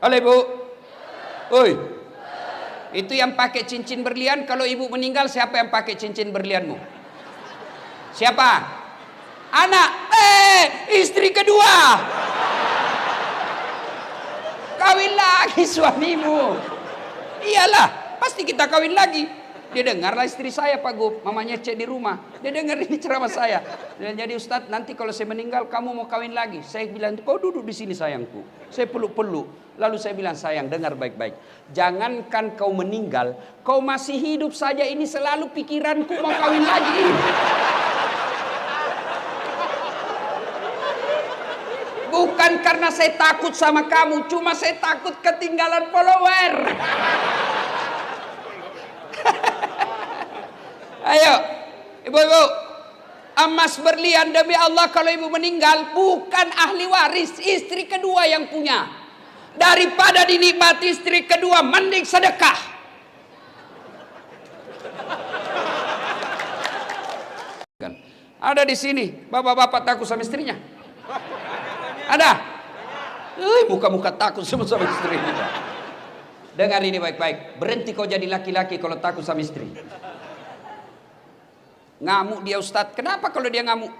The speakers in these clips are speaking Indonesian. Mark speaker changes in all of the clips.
Speaker 1: Halo ibu. Oi. Itu yang pakai cincin berlian, kalau ibu meninggal siapa yang pakai cincin berlianmu? Siapa? Anak. Istri kedua. Kawin lagi suamimu. Iyalah, pasti kita kawin lagi. Dia dengarlah istri saya Pak Gub, mamanya cek di rumah. Dia dengar ini ceramah saya. Dan jadi Ustadz, nanti kalau saya meninggal kamu mau kawin lagi. Saya bilang, kau duduk di sini sayangku. Saya peluk-peluk. Lalu saya bilang, sayang dengar baik-baik. Jangankan kau meninggal, kau masih hidup saja ini selalu pikiranku mau kawin lagi. Bukan karena saya takut sama kamu, cuma saya takut ketinggalan follower. Ayo, ibu-ibu, emas berlian demi Allah kalau ibu meninggal bukan ahli waris, istri kedua yang punya. Daripada dinikmati istri kedua, mending sedekah. Ada di sini, bapak-bapak takut sama istrinya? Ada? Muka-muka takut sama istrinya. Dengar ini baik-baik, berhenti kau jadi laki-laki kalau takut sama istri. Ngamuk dia Ustadz. Kenapa kalau dia ngamuk?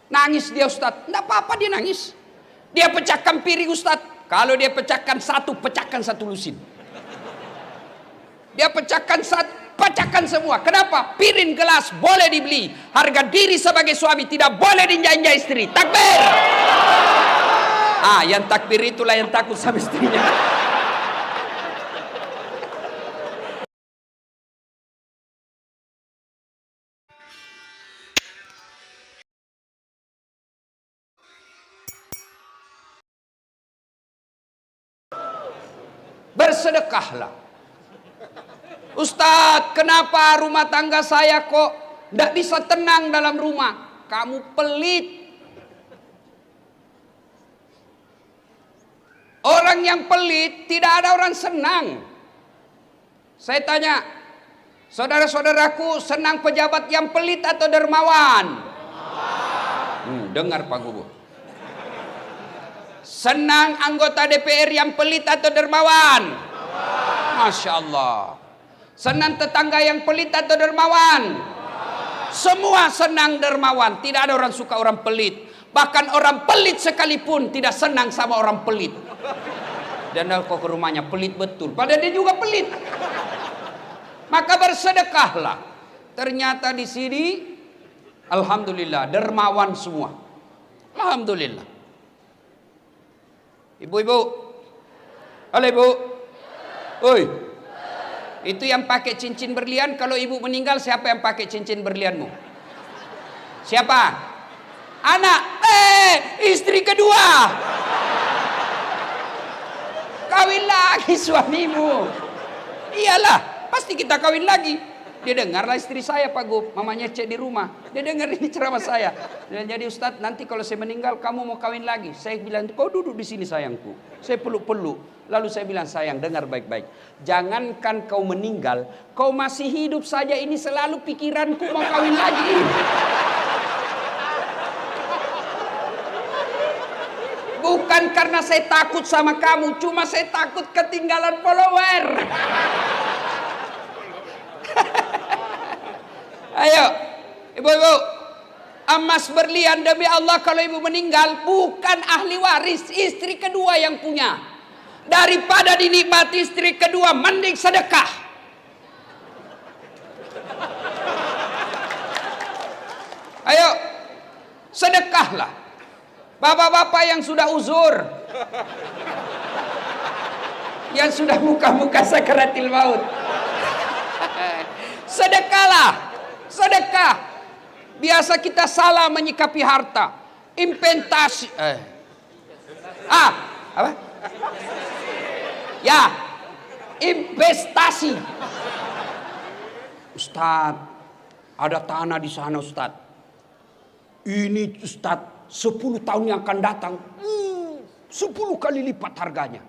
Speaker 1: Nangis dia Ustadz. Tidak apa-apa dia nangis. Dia pecahkan piring Ustadz. Kalau dia pecahkan satu lusin. Dia pecahkan semua. Kenapa? Piring gelas boleh dibeli. Harga diri sebagai suami tidak boleh diinjak-injak istri. Takbir. Yang takbir itulah yang takut sama istrinya. Bersedekahlah. Ustadz, kenapa rumah tangga saya kok tidak bisa tenang dalam rumah? Kamu pelit. Orang yang pelit tidak ada orang senang. Saya tanya, saudara-saudaraku, senang pejabat yang pelit atau dermawan? Dengar Pak Gubernur. Senang anggota DPR yang pelit atau dermawan? Masya Allah. Senang tetangga yang pelit atau dermawan? Semua senang dermawan. Tidak ada orang suka orang pelit. Bahkan orang pelit sekalipun tidak senang sama orang pelit. Dan kok ke rumahnya pelit betul, padahal dia juga pelit. Maka bersedekahlah. Ternyata di sini alhamdulillah dermawan semua. Alhamdulillah. Ibu-ibu. Halo ibu. Oi. Itu yang pakai cincin berlian, kalau ibu meninggal siapa yang pakai cincin berlianmu? Siapa? Anak. Istri kedua. Kawin lagi suamimu. Iyalah, pasti kita kawin lagi. Dia dengarlah istri saya Pak Gub, mamanya cek di rumah. Dia dengar ini ceramah saya. Dan jadi Ustadz, nanti kalau saya meninggal kamu mau kawin lagi. Saya bilang, kau duduk di sini sayangku. Saya peluk-peluk. Lalu saya bilang, sayang dengar baik-baik. Jangankan kau meninggal, kau masih hidup saja ini selalu pikiranku mau kawin lagi. Bukan karena saya takut sama kamu, cuma saya takut ketinggalan follower. Ayo, ibu-ibu, emas berlian demi Allah kalau ibu meninggal bukan ahli waris, istri kedua yang punya. Daripada dinikmati istri kedua, mending sedekah. Ayo, sedekahlah. Bapak-bapak yang sudah uzur, yang sudah muka-muka sakaratil maut, sedekahlah. Sedekah. Biasa kita salah menyikapi harta. Investasi. Apa? Ya, investasi. Ustadz, ada tanah di sana Ustadz. Ini Ustadz 10 tahun yang akan datang 10 kali lipat harganya.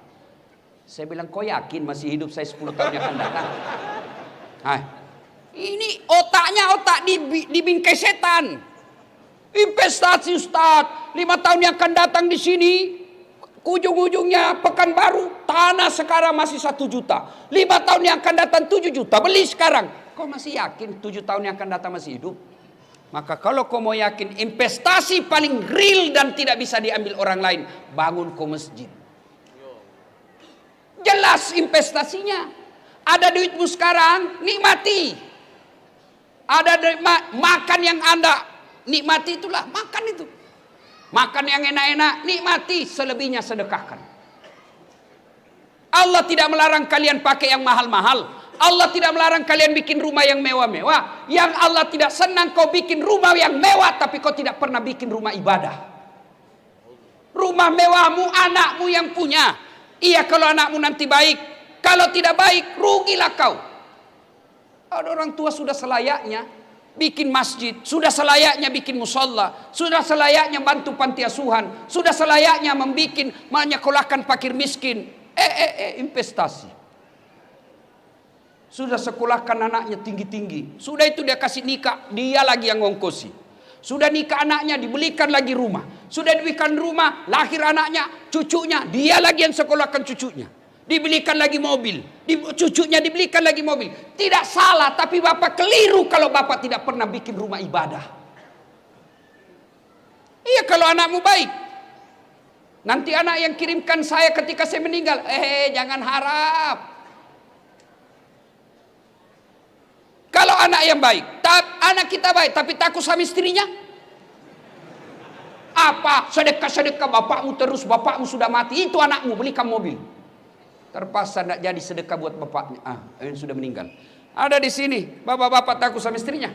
Speaker 1: Saya bilang, kau yakin masih hidup saya 10 tahun yang akan datang? Ini otaknya otak dibingkai setan. Investasi Ustadz, 5 tahun yang akan datang di sini ujung-ujungnya Pekanbaru, tanah sekarang masih 1 juta. 5 tahun yang akan datang 7 juta. Beli sekarang. Kau masih yakin 7 tahun yang akan datang masih hidup? Maka kalau kau mau yakin investasi paling real dan tidak bisa diambil orang lain, bangun kau masjid. Jelas investasinya. Ada duitmu sekarang, nikmati. Ada makan yang Anda nikmati, itulah makan itu. Makan yang enak-enak, nikmati, selebihnya sedekahkan. Allah tidak melarang kalian pakai yang mahal-mahal. Allah tidak melarang kalian bikin rumah yang mewah-mewah. Yang Allah tidak senang kau bikin rumah yang mewah, tapi kau tidak pernah bikin rumah ibadah. Rumah mewahmu anakmu yang punya. Iya kalau anakmu nanti baik. Kalau tidak baik, rugilah kau. Ada orang tua sudah selayaknya bikin masjid, sudah selayaknya bikin musola, sudah selayaknya bantu panti asuhan, sudah selayaknya menyekolahkan fakir miskin. Investasi. Sudah sekolahkan anaknya tinggi-tinggi. Sudah itu dia kasih nikah, dia lagi yang ngongkosi. Sudah nikah anaknya, dibelikan lagi rumah. Sudah dibelikan rumah, lahir anaknya, cucunya, dia lagi yang sekolahkan cucunya. Dibelikan lagi mobil, cucunya dibelikan lagi mobil. Tidak salah, tapi bapak keliru kalau bapak tidak pernah bikin rumah ibadah. Iya kalau anakmu baik. Nanti anak yang kirimkan saya ketika saya meninggal, jangan harap. Kalau anak yang baik, anak kita baik, tapi takut sama istrinya. Apa? Sedekah-sedekah bapakmu terus, bapakmu sudah mati, itu anakmu, belikan mobil. Terpaksa tidak jadi sedekah buat bapaknya. Yang sudah meninggal. Ada di sini. Bapak-bapak takut sama istrinya?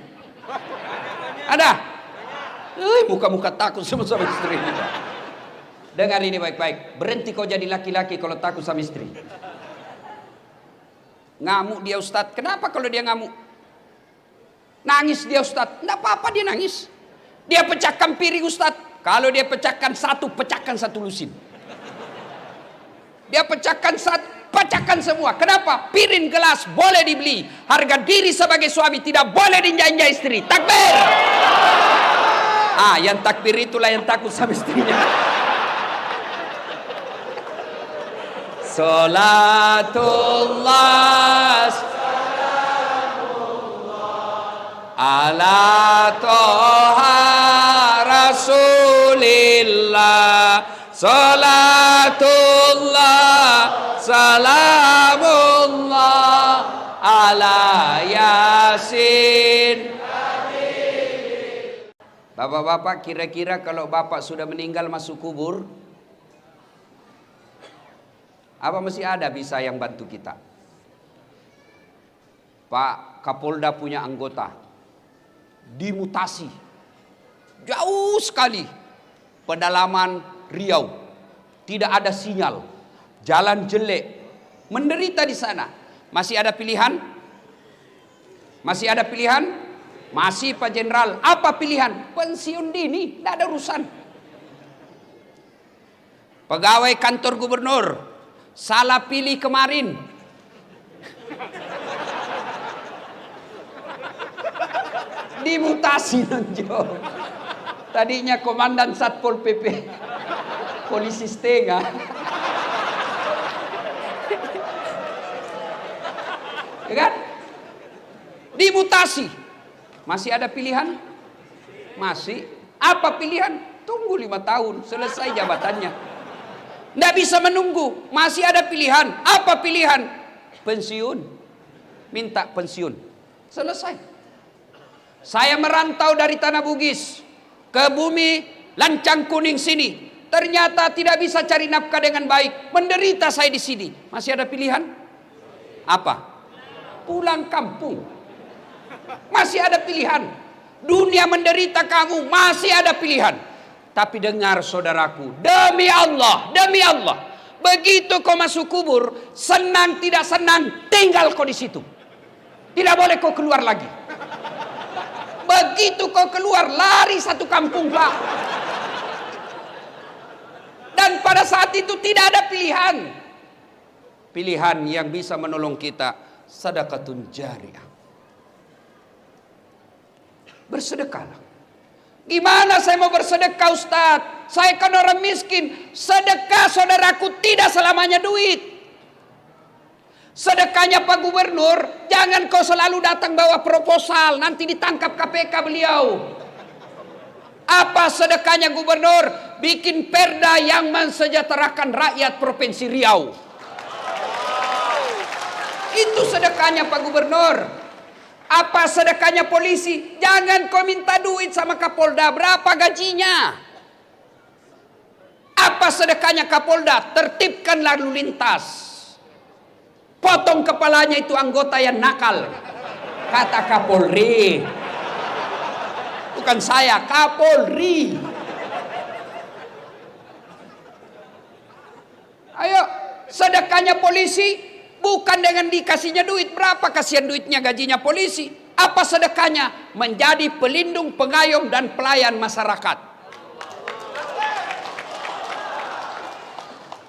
Speaker 1: Ada? Muka-muka takut sama istrinya. Dengar ini baik-baik. Berhenti kau jadi laki-laki kalau takut sama istri. Ngamuk dia Ustadz. Kenapa kalau dia ngamuk? Nangis dia Ustadz. Tidak apa-apa dia nangis. Dia pecahkan piring Ustadz. Kalau dia pecahkan satu lusin. Dia pecahkan semua. Kenapa? Piring gelas boleh dibeli. Harga diri sebagai suami tidak boleh diinjak-injak istri. Takbir. Yang takbir itulah yang takut sama istrinya. Salatullah ala toha rasulillah. Salatullah salamullah ala yasin. Bapak-bapak, kira-kira kalau bapak sudah meninggal masuk kubur, apa masih ada bisa yang bantu kita? Pak Kapolda punya anggota dimutasi jauh sekali, pedalaman Riau, tidak ada sinyal, jalan jelek, menderita di sana. Masih ada pilihan? Masih ada pilihan? Masih Pak Jenderal. Apa pilihan? Pensiun dini, tidak ada urusan. Pegawai kantor gubernur salah pilih kemarin. Dimutasi nonjol. Tadinya komandan Satpol PP, polisi setengah. Ya kan? Dimutasi. Masih ada pilihan? Masih. Apa pilihan? Tunggu 5 tahun, selesai jabatannya. Tidak bisa menunggu. Masih ada pilihan. Apa pilihan? Pensiun. Minta pensiun. Selesai. Saya merantau dari Tanah Bugis ke bumi Lancang Kuning sini. Ternyata tidak bisa cari nafkah dengan baik. Menderita saya di sini. Masih ada pilihan? Apa? Pulang kampung. Masih ada pilihan. Dunia menderita kamu, masih ada pilihan. Tapi dengar saudaraku, demi Allah, begitu kau masuk kubur, senang tidak senang, tinggal kau di situ. Tidak boleh kau keluar lagi. Begitu kau keluar, lari satu kampung, Pak. Dan pada saat itu tidak ada pilihan. Pilihan yang bisa menolong kita, sedekatun jariyah. Bersedekahlah. Gimana saya mau bersedekah Ustadz? Saya kan orang miskin. Sedekah saudaraku tidak selamanya duit. Sedekahnya Pak Gubernur, jangan kau selalu datang bawa proposal, nanti ditangkap KPK beliau. Apa sedekahnya Gubernur? Bikin perda yang mensejahterakan rakyat Provinsi Riau. Itu sedekahnya Pak Gubernur. Apa sedekahnya polisi? Jangan kau minta duit sama Kapolda. Berapa gajinya? Apa sedekahnya Kapolda? Tertibkan lalu lintas. Potong kepalanya itu anggota yang nakal. Kata Kapolri. Bukan saya, Kapolri. Ayo, sedekahnya polisi bukan dengan dikasihnya duit. Berapa kasihan duitnya gajinya polisi? Apa sedekahnya? Menjadi pelindung, pengayom dan pelayan masyarakat.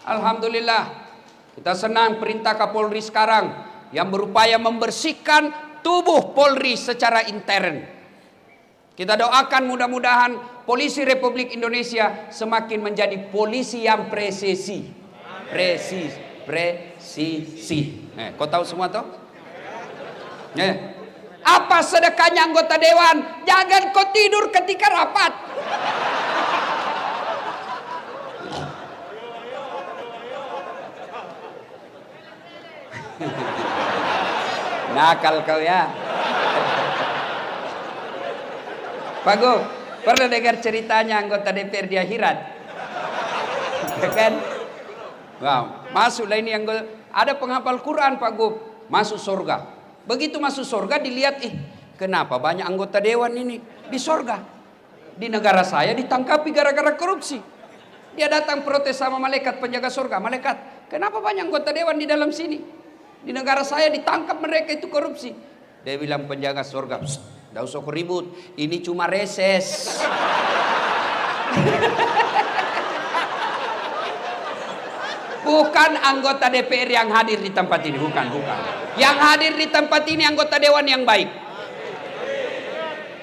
Speaker 1: Alhamdulillah. Kita senang perintah Kapolri sekarang yang berupaya membersihkan tubuh Polri secara intern. Kita doakan mudah-mudahan polisi Republik Indonesia semakin menjadi polisi yang presisi. Presisi. Kau tahu semua toh? Apa sedekahnya anggota dewan? Jangan kau tidur ketika rapat. Nakal kau ya. Pak Gu, pernah dengar ceritanya anggota DPR di akhirat? Kan? Wow, masuklah ini anggota. Ada penghafal Quran Pak Gu, masuk surga. Begitu masuk surga dilihat, kenapa banyak anggota dewan ini di surga? Di negara saya ditangkapi gara-gara korupsi. Dia datang protes sama malaikat penjaga surga. Malaikat, kenapa banyak anggota dewan di dalam sini? Di negara saya ditangkap mereka itu korupsi. Dia bilang penjaga surga, "Nggak usah ribut, ini cuma reses." Bukan anggota DPR yang hadir di tempat ini, bukan. Yang hadir di tempat ini anggota dewan yang baik.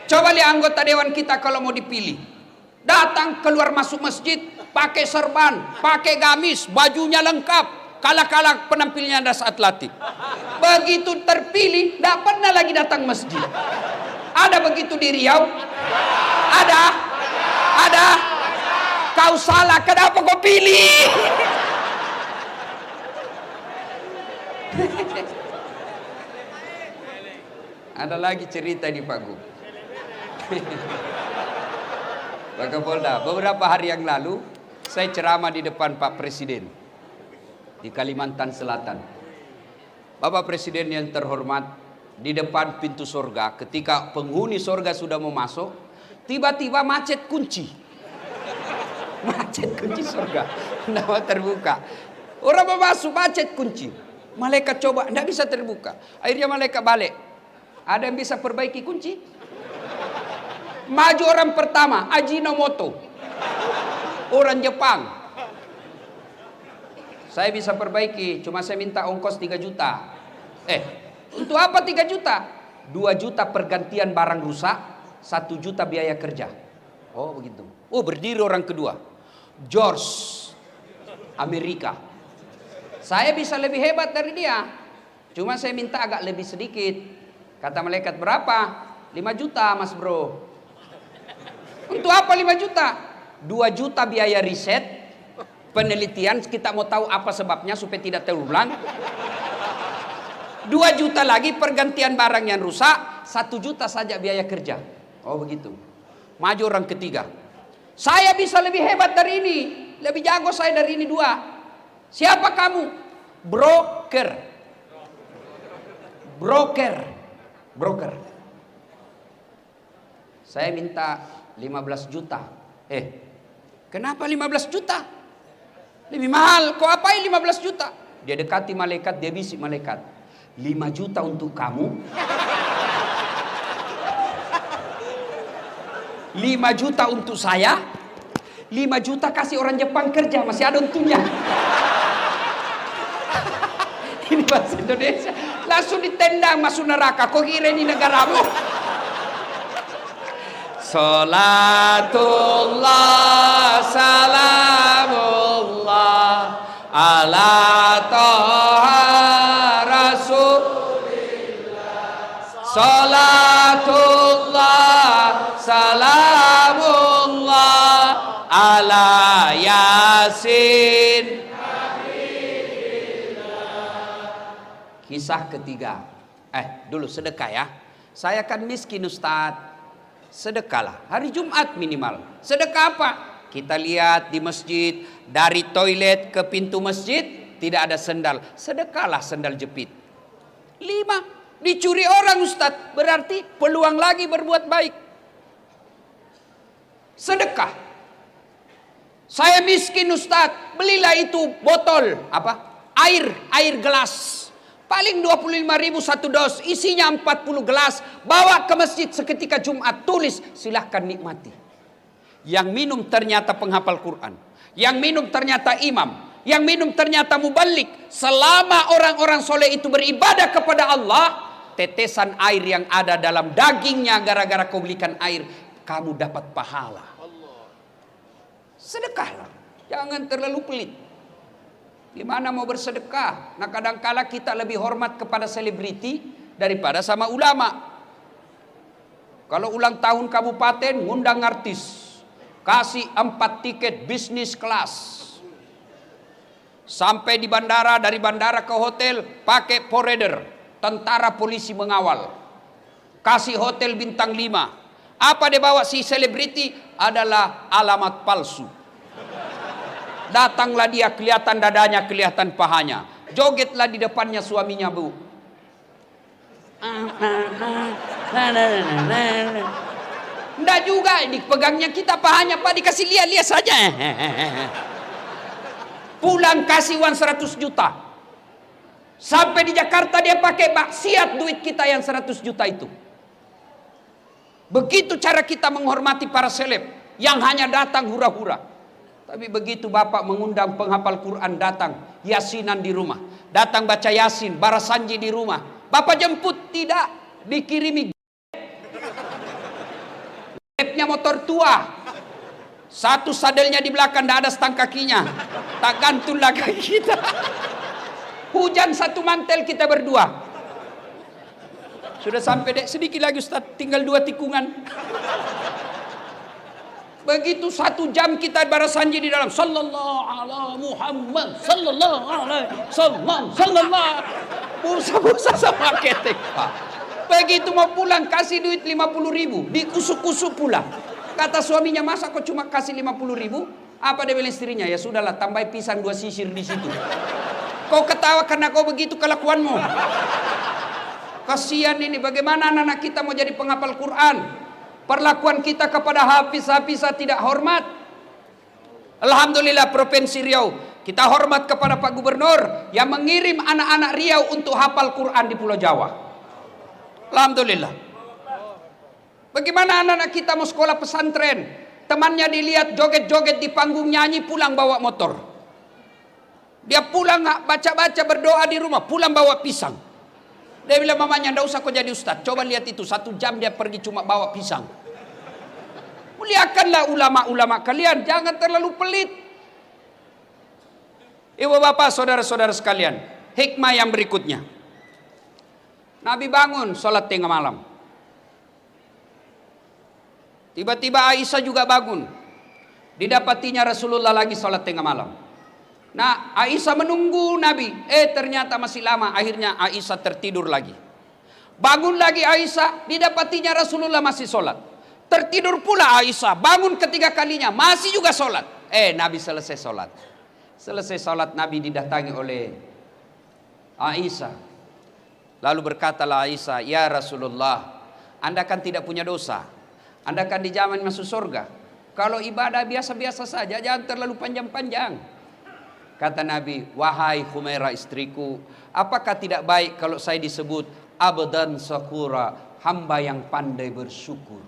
Speaker 1: Coba lihat anggota dewan kita kalau mau dipilih. Datang keluar masuk masjid, pakai serban, pakai gamis, bajunya lengkap. Kala-kala penampilnya ada saat latih. Begitu terpilih, tidak pernah lagi datang masjid. Ada begitu di Riau? Ada. Kau salah, kenapa kau pilih? Ada lagi cerita di Pak Gu. Pak Kapolda, beberapa hari yang lalu saya ceramah di depan Pak Presiden di Kalimantan Selatan. Bapak Presiden yang terhormat, di depan pintu surga, ketika penghuni surga sudah mau masuk, tiba-tiba macet kunci. Macet kunci surga, tidak mau terbuka. Orang mau masuk, macet kunci. Malaikat coba, tidak bisa terbuka. Akhirnya malaikat balik. Ada yang bisa perbaiki kunci? Maju orang pertama, Ajinomoto, orang Jepang. Saya bisa perbaiki, cuma saya minta ongkos 3 juta. Untuk apa 3 juta? 2 juta pergantian barang rusak, 1 juta biaya kerja. Oh begitu. Oh berdiri orang kedua, George, Amerika. Saya bisa lebih hebat dari dia, cuma saya minta agak lebih sedikit. Kata malaikat, berapa? 5 juta mas bro. Untuk apa 5 juta? 2 juta biaya riset, penelitian, kita mau tahu apa sebabnya supaya tidak terulang. 2 juta lagi pergantian barang yang rusak, 1 juta saja biaya kerja. Oh begitu. Maju orang ketiga. Saya bisa lebih hebat dari ini, lebih jago saya dari ini 2. Siapa kamu? Broker. Saya minta 15 juta. Kenapa 15 juta? Lebih mahal, kau apain 15 juta? Dia dekati malaikat, dia bisik malaikat, 5 juta untuk kamu, 5 juta untuk saya, 5 juta kasih orang Jepang kerja, masih ada untungnya. Ini bahasa Indonesia, langsung ditendang masuk neraka. Kau kira ini negaramu? Salatullah salamullah ala toha rasulillah. Salatullah salamullah ala yasin. Kisah ketiga. Dulu sedekah ya. Saya kan miskin Ustadz. Sedekahlah. Hari Jumat minimal. Sedekah apa? Kita lihat di masjid. Dari toilet ke pintu masjid. Tidak ada sendal. Sedekahlah sendal jepit. 5. Dicuri orang Ustadz. Berarti peluang lagi berbuat baik. Sedekah. Saya miskin Ustadz. Belilah itu botol. Apa? Air gelas. Paling 25.000 satu dos, isinya 40 gelas. Bawa ke masjid seketika Jumat, tulis, silahkan nikmati. Yang minum ternyata penghafal Quran. Yang minum ternyata imam. Yang minum ternyata mubalik. Selama orang-orang soleh itu beribadah kepada Allah, tetesan air yang ada dalam dagingnya gara-gara kau belikan air, kamu dapat pahala. Sedekahlah, jangan terlalu pelit. Gimana mau bersedekah? Nah kadangkala kita lebih hormat kepada selebriti daripada sama ulama. Kalau ulang tahun kabupaten, ngundang artis. Kasih 4 tiket bisnis kelas. Sampai di bandara, dari bandara ke hotel, pakai forerunner. Tentara polisi mengawal. Kasih hotel bintang 5. Apa dia bawa si selebriti? Adalah alamat palsu. Datanglah dia, kelihatan dadanya, kelihatan pahanya. Jogetlah di depannya suaminya, Bu. Enggak juga, dipegangnya kita pahanya, Pak, dikasih lihat-lihat saja. Pulang kasih uang 100 juta. Sampai di Jakarta dia pakai maksiat duit kita yang 100 juta itu. Begitu cara kita menghormati para seleb yang hanya datang hura-hura. Tapi begitu Bapak mengundang penghafal Quran datang, yasinan di rumah. Datang baca yasin, barasanji di rumah. Bapak jemput, tidak. Dikirimi Grabnya motor tua. Satu sadelnya di belakang, tidak ada stang kakinya. Tak gantunglah kaki kita. Hujan satu mantel kita berdua. Sudah sampai sedikit lagi Ustaz, tinggal 2 tikungan. Begitu 1 jam kita barasanji di dalam sallallahu ala Muhammad sallallahu alaihi sallallahu bursa sama ketek Pak. Begitu mau pulang kasih duit 50.000, dikusuk-kusuk pula. Kata suaminya, masa kok cuma kasih 50.000? Apa dia bilang istrinya? Ya sudahlah, tambah pisang 2 sisir di situ. Kau ketawa karena kau begitu kelakuanmu. Kasihan ini, bagaimana anak-anak kita mau jadi penghafal Quran? Perlakuan kita kepada hafiz-hafizah tidak hormat. Alhamdulillah Provinsi Riau, kita hormat kepada Pak Gubernur yang mengirim anak-anak Riau untuk hafal Quran di Pulau Jawa. Alhamdulillah. Bagaimana anak-anak kita mau sekolah pesantren, temannya dilihat joget-joget di panggung nyanyi, pulang bawa motor. Dia pulang baca-baca berdoa di rumah, pulang bawa pisang. Dia bilang mamanya, ndak usah kau jadi ustaz, coba lihat itu 1 jam dia pergi cuma bawa pisang. Muliakanlah ulama-ulama kalian, jangan terlalu pelit. Ibu bapak, saudara-saudara sekalian, hikmah yang berikutnya. Nabi bangun sholat tengah malam. Tiba-tiba Aisyah juga bangun. Didapatinya Rasulullah lagi sholat tengah malam. Nah, Aisyah menunggu Nabi. Ternyata masih lama. Akhirnya Aisyah tertidur lagi. Bangun lagi Aisyah. Didapatinya Rasulullah masih sholat. Tertidur pula Aisyah. Bangun ketiga kalinya. Masih juga sholat. Nabi selesai sholat. Selesai sholat Nabi didatangi oleh Aisyah. Lalu berkatalah Aisyah, ya Rasulullah, Anda kan tidak punya dosa. Anda kan dijamin masuk surga. Kalau ibadah biasa-biasa saja, jangan terlalu panjang-panjang. Kata Nabi, wahai Humairah istriku, apakah tidak baik kalau saya disebut abdan syakura, hamba yang pandai bersyukur?